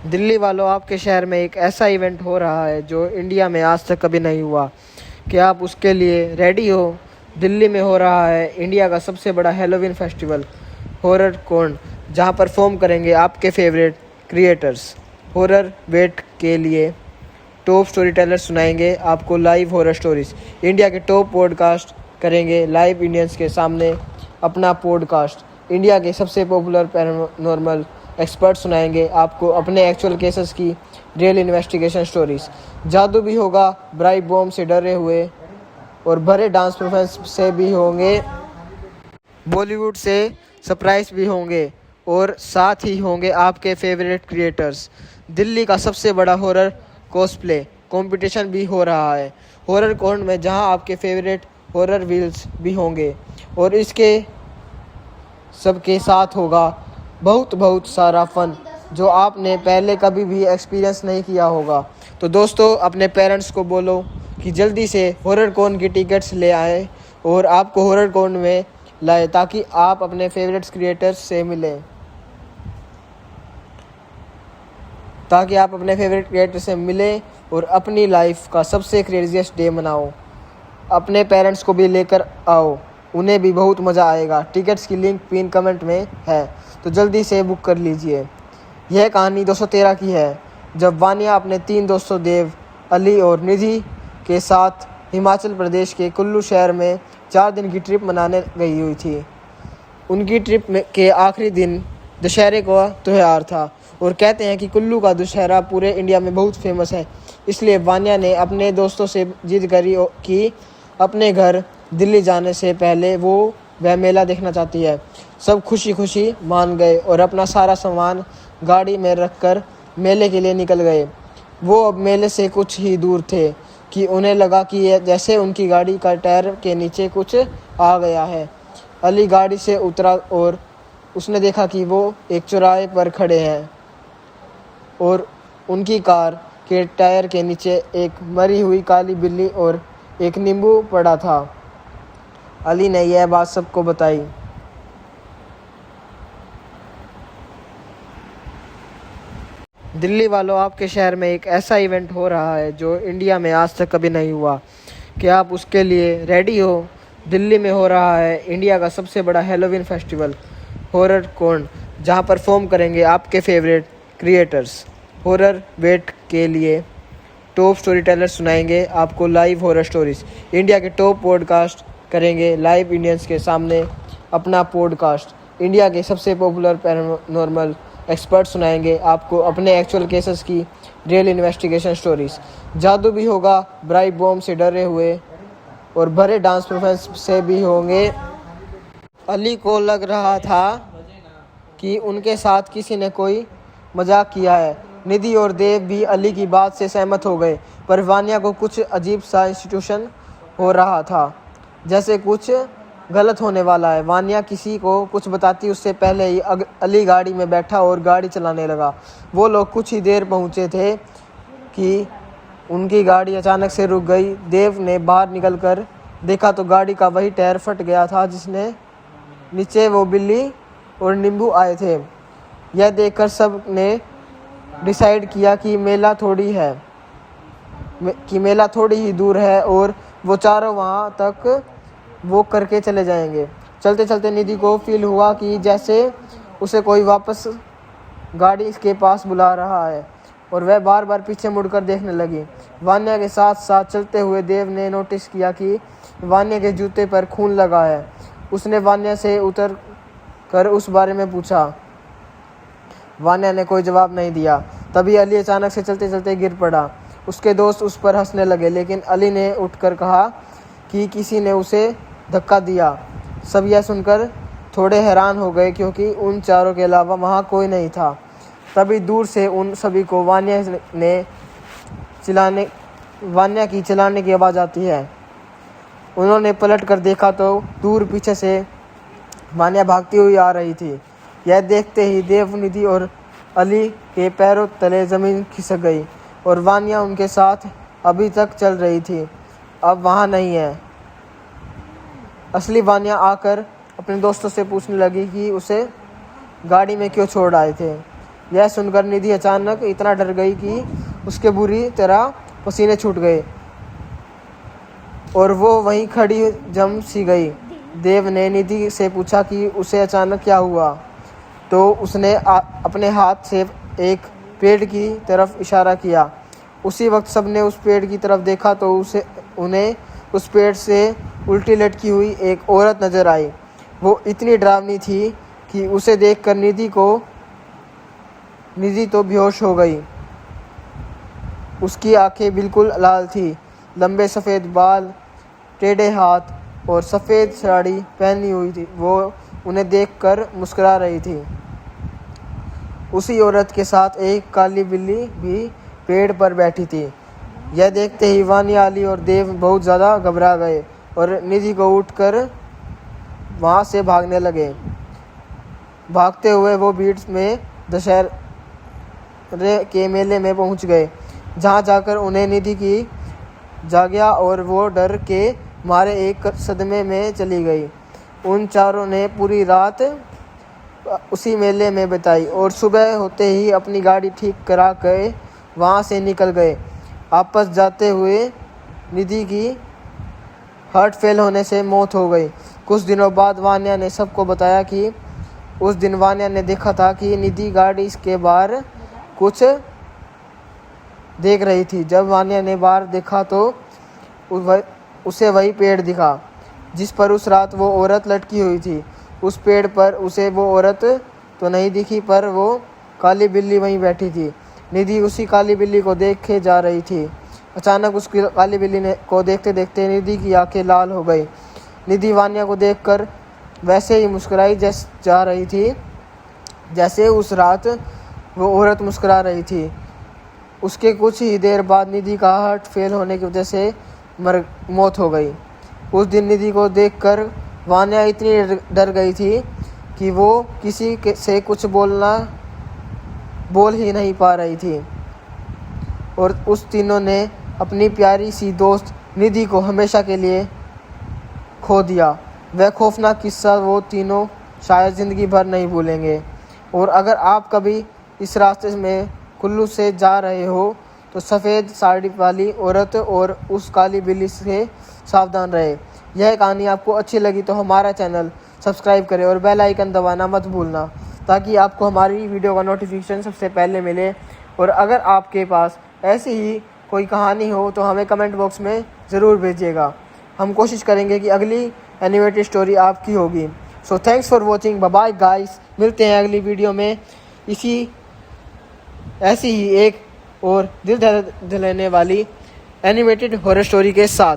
दिल्ली वालों, आपके शहर में एक ऐसा इवेंट हो रहा है जो इंडिया में आज तक कभी नहीं हुआ। क्या आप उसके लिए रेडी हो? दिल्ली में हो रहा है इंडिया का सबसे बड़ा हैलोवीन फेस्टिवल, हॉरर कॉन, जहां परफॉर्म करेंगे आपके फेवरेट क्रिएटर्स। हॉरर वेट के लिए टॉप स्टोरी टेलर सुनाएंगे आपको लाइव हॉरर स्टोरीज। इंडिया के टॉप पॉडकास्ट करेंगे लाइव इंडियंस के सामने अपना पॉडकास्ट। इंडिया के सबसे पॉपुलर पैरानॉर्मल एक्सपर्ट सुनाएंगे आपको अपने एक्चुअल केसेस की रियल इन्वेस्टिगेशन स्टोरीज। जादू भी होगा, ब्राइट बॉम्ब से डरे हुए और भरे डांस परफॉर्मेंस से भी होंगे, बॉलीवुड से सरप्राइज भी होंगे और साथ ही होंगे आपके फेवरेट क्रिएटर्स। दिल्ली का सबसे बड़ा हॉरर कॉस्प्ले कंपटीशन भी हो रहा है, हॉरर कॉन में, जहां आपके फेवरेट हॉरर व्हील्स भी होंगे और इसके सबके साथ होगा बहुत सारा फन जो आपने पहले कभी भी एक्सपीरियंस नहीं किया होगा। तो दोस्तों, अपने पेरेंट्स को बोलो कि जल्दी से हॉरर कॉन की टिकट्स ले आए और आपको हॉरर कॉन में लाए ताकि आप अपने फेवरेट्स क्रिएटर्स से मिलें, और अपनी लाइफ का सबसे क्रेजीएस्ट डे मनाओ। अपने पेरेंट्स को भी लेकर आओ, उन्हें भी बहुत मज़ा आएगा। टिकट्स की लिंक पिन कमेंट में है, तो जल्दी से बुक कर लीजिए। यह कहानी 213 की है, जब वानिया अपने 3 दोस्तों देव, अली और निधि के साथ हिमाचल प्रदेश के कुल्लू शहर में 4 दिन की ट्रिप मनाने गई हुई थी। उनकी ट्रिप के आखिरी दिन दशहरे का त्यौहार था और कहते हैं कि कुल्लू का दशहरा पूरे इंडिया में बहुत फेमस है। इसलिए वानिया ने अपने दोस्तों से जिद करी कि अपने घर दिल्ली जाने से पहले वह मेला देखना चाहती है। सब खुशी खुशी मान गए और अपना सारा सामान गाड़ी में रखकर मेले के लिए निकल गए। वो अब मेले से कुछ ही दूर थे कि उन्हें लगा कि जैसे उनकी गाड़ी का टायर के नीचे कुछ आ गया है। अली गाड़ी से उतरा और उसने देखा कि वो एक चौराहे पर खड़े हैं और उनकी कार के टायर के नीचे एक मरी हुई काली बिल्ली और एक नींबू पड़ा था। अली ने यह बात सबको बताई। दिल्ली वालों, आपके शहर में एक ऐसा इवेंट हो रहा है जो इंडिया में आज तक कभी नहीं हुआ। क्या आप उसके लिए रेडी हो? दिल्ली में हो रहा है इंडिया का सबसे बड़ा हैलोवीन फेस्टिवल, हॉरर कॉन, जहां परफॉर्म करेंगे आपके फेवरेट क्रिएटर्स। हॉरर वेट के लिए टॉप स्टोरी टेलर सुनाएंगे आपको लाइव हॉरर स्टोरीज। इंडिया के टॉप पॉडकास्ट करेंगे लाइव इंडियंस के सामने अपना पॉडकास्ट। इंडिया के सबसे पॉपुलर पैरानॉर्मल एक्सपर्ट सुनाएंगे आपको अपने एक्चुअल केसेस की रियल इन्वेस्टिगेशन स्टोरीज। जादू भी होगा, ब्राइट बॉम्ब से डरे हुए और भरे डांस परफॉर्मेंस से भी होंगे। अली को लग रहा था कि उनके साथ किसी ने कोई मजाक किया है। निधि और देव भी अली की बात से सहमत हो गए, पर वानिया को कुछ अजीब सा इंस्टीट्यूशन हो रहा था, जैसे कुछ गलत होने वाला है। वानिया किसी को कुछ बताती उससे पहले ही अली गाड़ी में बैठा और गाड़ी चलाने लगा। वो लोग कुछ ही देर पहुंचे थे कि उनकी गाड़ी अचानक से रुक गई। देव ने बाहर निकलकर देखा तो गाड़ी का वही टायर फट गया था जिसने नीचे वो बिल्ली और नींबू आए थे। यह देखकर सब ने डिसाइड किया कि मेला थोड़ी ही दूर है और वो चारों वहाँ तक वॉक करके चले जाएंगे। चलते चलते निधि को फील हुआ कि जैसे उसे कोई वापस गाड़ी के पास बुला रहा है और वह बार बार पीछे मुड़कर देखने लगी। वानिया के साथ साथ चलते हुए देव ने नोटिस किया कि वानिया के जूते पर खून लगा है। उसने वानिया से उतर कर उस बारे में पूछा। वानिया ने कोई जवाब नहीं दिया। तभी अली अचानक से चलते चलते गिर पड़ा। उसके दोस्त उस पर हंसने लगे, लेकिन अली ने उठकर कहा कि किसी ने उसे धक्का दिया। सब यह सुनकर थोड़े हैरान हो गए क्योंकि उन चारों के अलावा वहाँ कोई नहीं था। तभी दूर से उन सभी को वानिया की चिल्लाने की आवाज़ आती है। उन्होंने पलट कर देखा तो दूर पीछे से वानिया भागती हुई आ रही थी। यह देखते ही देव, निधि और अली के पैरों तले ज़मीन खिसक गई और वानिया उनके साथ अभी तक चल रही थी, अब वहाँ नहीं है। असली वानिया आकर अपने दोस्तों से पूछने लगी कि उसे गाड़ी में क्यों छोड़ आए थे, यह सुनकर निधि अचानक इतना डर गई कि उसके बुरी तरह पसीने छूट गए और वो वहीं खड़ी जम सी गई। देव ने निधि से पूछा कि उसे अचानक क्या हुआ, तो उसने अपने हाथ से एक पेड़ की तरफ इशारा किया। उसी वक्त सबने उस पेड़ की तरफ देखा तो उन्हें उस पेड़ से उल्टी लटकी हुई एक औरत नजर आई। वो इतनी डरावनी थी कि उसे देखकर निधि तो बेहोश हो गई। उसकी आंखें बिल्कुल लाल थी, लंबे सफ़ेद बाल, टेढ़े हाथ और सफ़ेद साड़ी पहनी हुई थी। वो उन्हें देखकर मुस्कुरा रही थी। उसी औरत के साथ एक काली बिल्ली भी पेड़ पर बैठी थी। यह देखते ही वानिया, अली और देव बहुत ज़्यादा घबरा गए और निधि को उठकर वहाँ से भागने लगे। भागते हुए वो बीड्स में दशहरे के मेले में पहुँच गए, जहाँ जाकर उन्हें निधि की जागया और वो डर के मारे एक सदमे में चली गई। उन चारों ने पूरी रात उसी मेले में बिताई और सुबह होते ही अपनी गाड़ी ठीक करा के वहाँ से निकल गए। वापस जाते हुए निधि की हार्ट फेल होने से मौत हो गई। कुछ दिनों बाद वानिया ने सबको बताया कि उस दिन वानिया ने देखा था कि निधि गाड़ी के बाहर कुछ देख रही थी। जब वानिया ने बाहर देखा तो उसे वही पेड़ दिखा जिस पर उस रात वो औरत लटकी हुई थी। उस पेड़ पर उसे वो औरत तो नहीं दिखी, पर वो काली बिल्ली वहीं बैठी थी। निधि उसी काली बिल्ली को देखे जा रही थी। अचानक उस काली बिल्ली को देखते देखते निधि की आंखें लाल हो गई। निधि वानिया को देखकर वैसे ही मुस्कुराई जा रही थी जैसे उस रात वो औरत मुस्कुरा रही थी। उसके कुछ ही देर बाद निधि का हार्ट फेल होने की वजह से मौत हो गई। उस दिन निधि को देखकर वानिया इतनी डर गई थी कि वो किसी से कुछ बोल ही नहीं पा रही थी और उस तीनों ने अपनी प्यारी सी दोस्त निधि को हमेशा के लिए खो दिया। वह खौफनाक किस्सा वो तीनों शायद ज़िंदगी भर नहीं भूलेंगे। और अगर आप कभी इस रास्ते में कुल्लू से जा रहे हो तो सफ़ेद साड़ी वाली औरत और उस काली बिल्ली से सावधान रहे। यह कहानी आपको अच्छी लगी तो हमारा चैनल सब्सक्राइब करें और बेल आइकन दबाना मत भूलना, ताकि आपको हमारी वीडियो का नोटिफिकेशन सबसे पहले मिले। और अगर आपके पास ऐसी ही कोई कहानी हो तो हमें कमेंट बॉक्स में ज़रूर भेजिएगा। हम कोशिश करेंगे कि अगली एनिमेटेड स्टोरी आपकी होगी। So thanks for watching, bye bye guys. मिलते हैं अगली वीडियो में ऐसी ही एक और दिल दहलाने वाली एनिमेटेड हॉरर स्टोरी के साथ।